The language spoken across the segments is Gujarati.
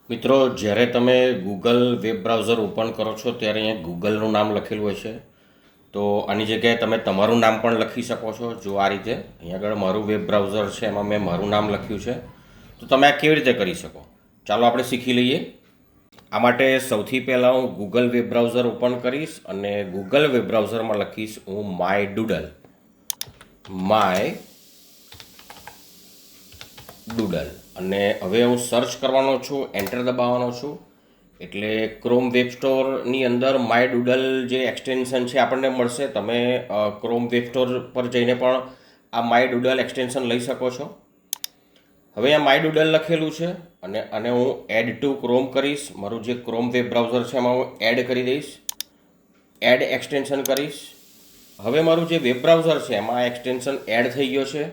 મિત્રો, જ્યારે તમે ગૂગલ વેબ બ્રાઉઝર ઓપન કરો છો ત્યારે અહીંયા ગૂગલનું નામ લખેલું હોય છે. તો આની જગ્યાએ તમે તમારું નામ પણ લખી શકો છો. જો આ રીતે અહીંયા આગળ મારું વેબ બ્રાઉઝર છે, એમાં મેં મારું નામ લખ્યું છે. તો તમે આ કેવી રીતે કરી શકો, ચાલો આપણે શીખી લઈએ. આ માટે સૌથી પહેલાં હું ગૂગલ વેબ બ્રાઉઝર ઓપન કરીશ અને ગૂગલ વેબ બ્રાઉઝરમાં લખીશ હું માય ડૂડલ. અને હવે હું સર્ચ કરવાનો છું, એન્ટર દબાવવાનો છું. એટલે ક્રોમ વેબ સ્ટોરની અંદર માય ડૂડલ જે એક્સટેન્શન છે આપણને મળશે. તમે ક્રોમ વેબ સ્ટોર પર જઈને પણ આ માય ડૂડલ એક્સટેન્શન લઈ શકો છો. હવે આ માય ડૂડલ લખેલું છે અને હું એડ ટુ ક્રોમ કરીશ. મારું જે ક્રોમ વેબ બ્રાઉઝર છે એમાં હું એડ કરી દઈશ, એડ એક્સટેન્શન કરીશ. હવે મારું જે વેબ બ્રાઉઝર છે એમાં આ એક્સટેન્શન એડ થઈ ગયો છે.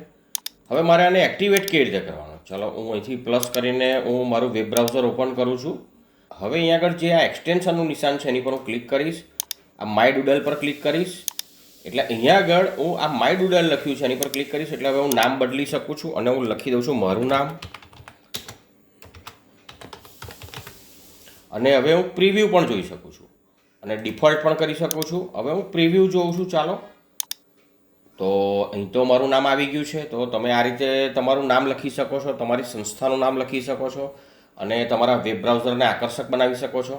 હવે મારે આને એક્ટિવેટ કેવી રીતે કરવાનું, ચાલો હું અહીંથી પ્લસ કરીને હું મારું વેબ બ્રાઉઝર ઓપન કરું છું. હવે અહીંયા આગળ જે આ એક્સટેન્શનનું નિશાન છે એની પર હું ક્લિક કરીશ, આ માય ડૂડલ પર ક્લિક કરીશ. એટલે અહીંયા આગળ હું આ માય ડૂડલ લખ્યું છે એની પર ક્લિક કરીશ. એટલે હવે હું નામ બદલી શકું છું અને હું લખી દઉં છું મારું નામ. અને હવે હું પ્રિવ્યૂ પણ જોઈ શકું છું અને ડિફોલ્ટ પણ કરી શકું છું. હવે હું પ્રિવ્યૂ જોઉં છું. ચાલો, તો અહીં તો મારું નામ આવી ગયું છે. તો તમે આ રીતે તમારું નામ લખી શકો છો, તમારી સંસ્થાનું નામ લખી શકો છો અને તમારા વેબ બ્રાઉઝરને આકર્ષક બનાવી શકો છો.